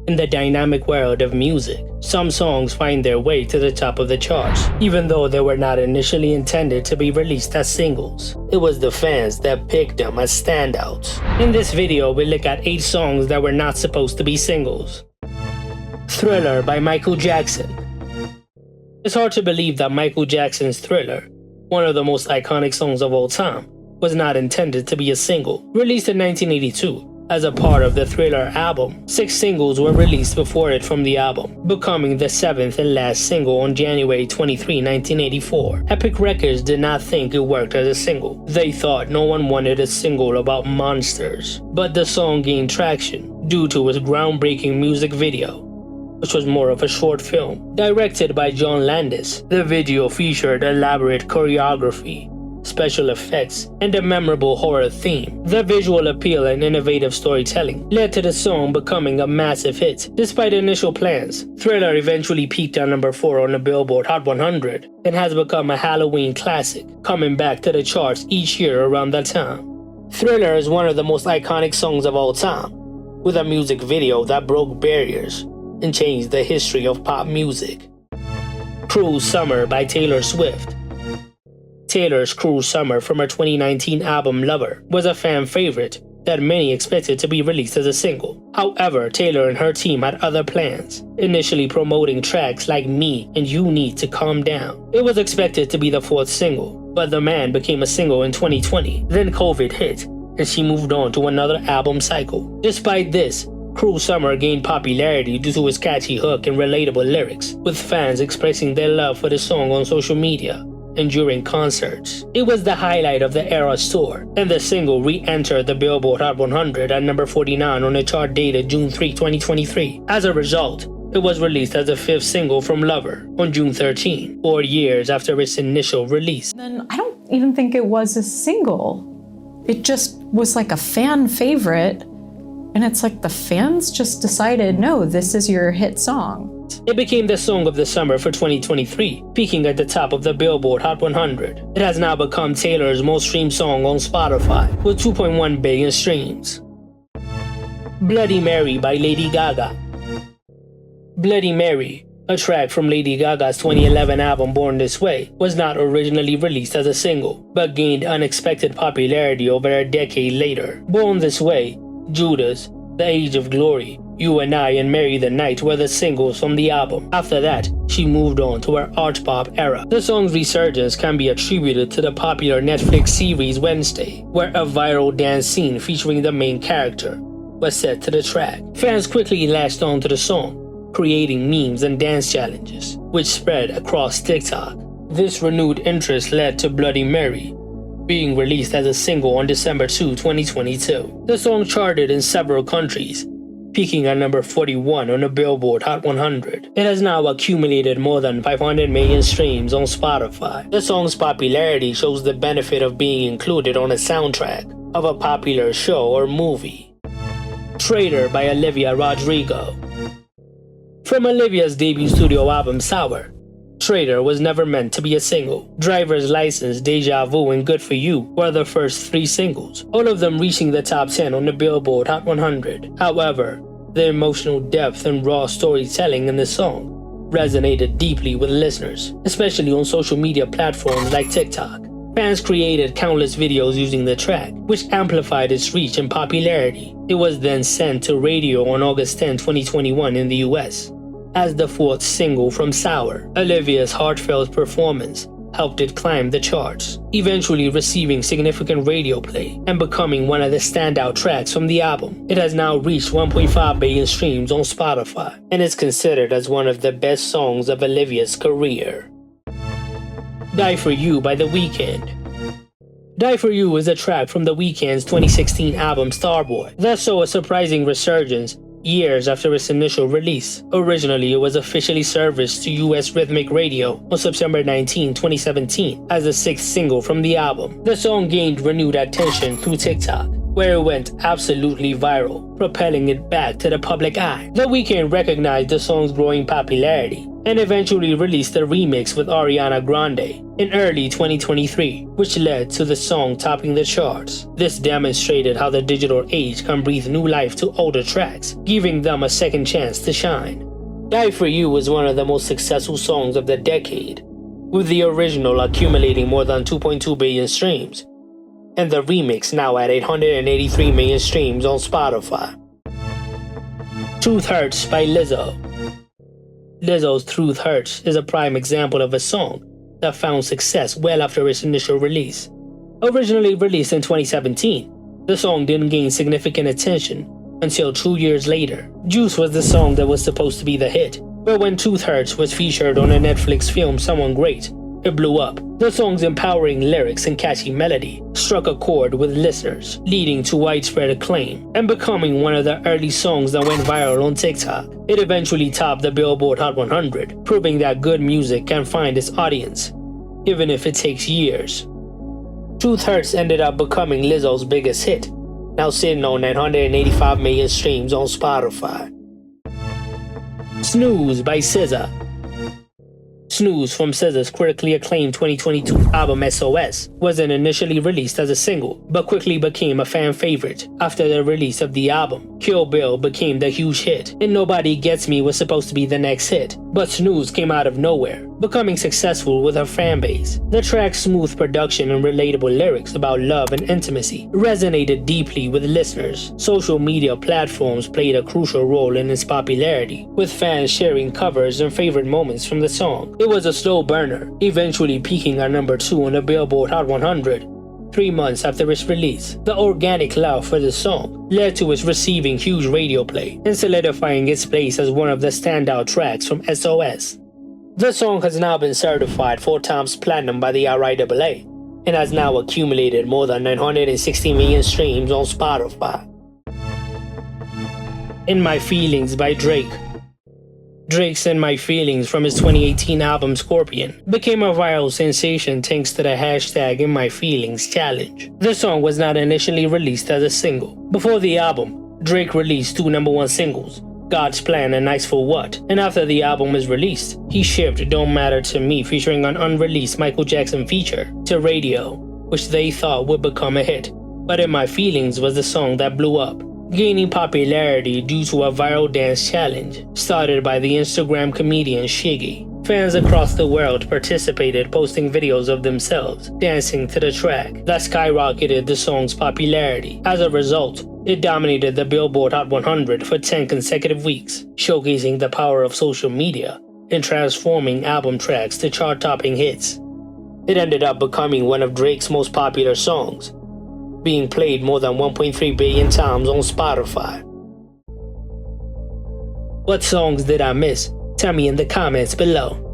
In the dynamic world of music, some songs find their way to the top of the charts, even though they were not initially intended to be released as singles. It was the fans that picked them as standouts. In this video, we look at 8 songs that were not supposed to be singles. Thriller by Michael Jackson. It's hard to believe that Michael Jackson's Thriller, one of the most iconic songs of all time, was not intended to be a single. Released in 1982, as a part of the Thriller album, 6 singles were released before it from the album, becoming the 7th and last single on January 23, 1984. Epic Records did not think it worked as a single. They thought no one wanted a single about monsters. But the song gained traction due to its groundbreaking music video, which was more of a short film. Directed by John Landis, the video featured elaborate choreography, special effects, and a memorable horror theme. The visual appeal and innovative storytelling led to the song becoming a massive hit. Despite initial plans, Thriller eventually peaked at number 4 on the Billboard Hot 100 and has become a Halloween classic, coming back to the charts each year around that time. Thriller is one of the most iconic songs of all time, with a music video that broke barriers and changed the history of pop music. Cru Summer by Taylor Swift. Taylor's Cru Summer from her 2019 album Lover was a fan favorite that many expected to be released as a single. However, Taylor and her team had other plans, initially promoting tracks like Me and You Need to Calm Down. It was expected to be the 4th single, but The Man became a single in 2020. Then COVID hit, and she moved on to another album cycle. Despite this, Cru Summer gained popularity due to its catchy hook and relatable lyrics, with fans expressing their love for the song on social media and during concerts. It was the highlight of the Eras tour, and the single re-entered the Billboard Hot 100 at number 49 on the chart dated June 3, 2023. As a result, it was released as the 5th single from Lover on June 13, 4 years after its initial release. Then I don't even think it was a single. It just was like a fan favorite, and it's like the fans just decided, no, this is your hit song. It became the song of the summer for 2023, peaking at the top of the Billboard Hot 100. It has now become Taylor's most streamed song on Spotify, with 2.1 billion streams. Bloody Mary by Lady Gaga. Bloody Mary, a track from Lady Gaga's 2011 album Born This Way, was not originally released as a single, but gained unexpected popularity over a decade later. Born This Way, Judas, The Age of Glory, You and I, and Marry the Night were the singles from the album. After that, she moved on to her art pop era. The song's resurgence can be attributed to the popular Netflix series Wednesday, where a viral dance scene featuring the main character was set to the track. Fans quickly latched on to the song, creating memes and dance challenges, which spread across TikTok. This renewed interest led to Bloody Mary being released as a single on December 2, 2022. The song charted in several countries, peaking at number 41 on the Billboard Hot 100. It has now accumulated more than 500 million streams on Spotify. The song's popularity shows the benefit of being included on a soundtrack of a popular show or movie. Traitor by Olivia Rodrigo. From Olivia's debut studio album Sour, Traitor was never meant to be a single. Driver's License, Deja Vu, and Good For You were the first 3 singles, all of them reaching the top 10 on the Billboard Hot 100. However, the emotional depth and raw storytelling in the song resonated deeply with listeners, especially on social media platforms like TikTok. Fans created countless videos using the track, which amplified its reach and popularity. It was then sent to radio on August 10, 2021 in the US. As the 4th single from Sour, Olivia's heartfelt performance helped it climb the charts, eventually receiving significant radio play and becoming one of the standout tracks from the album. It has now reached 1.5 billion streams on Spotify and is considered as one of the best songs of Olivia's career. Die For You by The Weeknd. Die For You is a track from The Weeknd's 2016 album Starboy that saw a surprising resurgence years after its initial release. Originally, it was officially serviced to US rhythmic radio on September 19, 2017 as the 6th single from the album. The song gained renewed attention through TikTok, where it went absolutely viral, propelling it back to the public eye. The Weeknd recognized the song's growing popularity and eventually released a remix with Ariana Grande in early 2023, which led to the song topping the charts. This demonstrated how the digital age can breathe new life to older tracks, giving them a second chance to shine. Die For You was one of the most successful songs of the decade, with the original accumulating more than 2.2 billion streams, and the remix now at 883 million streams on Spotify. Truth Hurts by Lizzo. Lizzo's Truth Hurts is a prime example of a song that found success well after its initial release. Originally released in 2017, the song didn't gain significant attention until 2 years later. Juice was the song that was supposed to be the hit, but when Truth Hurts was featured on a Netflix film Someone Great, it blew up. The song's empowering lyrics and catchy melody struck a chord with listeners, leading to widespread acclaim and becoming one of the early songs that went viral on TikTok. It eventually topped the Billboard Hot 100, proving that good music can find its audience, even if it takes years. Truth Hurts ended up becoming Lizzo's biggest hit, now sitting on 985 million streams on Spotify. Snooze by SZA. Snooze from SZA's critically acclaimed 2022 album SOS wasn't initially released as a single, but quickly became a fan favorite after the release of the album. Kill Bill became the huge hit, and Nobody Gets Me was supposed to be the next hit, but Snooze came out of nowhere, becoming successful with her fan base. The track's smooth production and relatable lyrics about love and intimacy resonated deeply with listeners. Social media platforms played a crucial role in its popularity, with fans sharing covers and favorite moments from the song. It was a slow burner, eventually peaking at number 2 on the Billboard Hot 100. 3 months after its release, the organic love for the song led to its receiving huge radio play and solidifying its place as one of the standout tracks from SOS. The song has now been certified 4 times platinum by the RIAA and has now accumulated more than 960 million streams on Spotify. In My Feelings by Drake. Drake's In My Feelings from his 2018 album Scorpion became a viral sensation thanks to the hashtag In My Feelings challenge. The song was not initially released as a single. Before the album, Drake released 2 #1 singles, God's Plan and Nice for What, and after the album was released, he shipped Don't Matter to Me featuring an unreleased Michael Jackson feature to radio, which they thought would become a hit. But In My Feelings was the song that blew up, gaining popularity due to a viral dance challenge started by the Instagram comedian Shiggy. Fans across the world participated, posting videos of themselves dancing to the track that skyrocketed the song's popularity. As a result, it dominated the Billboard Hot 100 for 10 consecutive weeks, showcasing the power of social media in transforming album tracks to chart-topping hits. It ended up becoming one of Drake's most popular songs, being played more than 1.3 billion times on Spotify. What songs did I miss? Tell me in the comments below.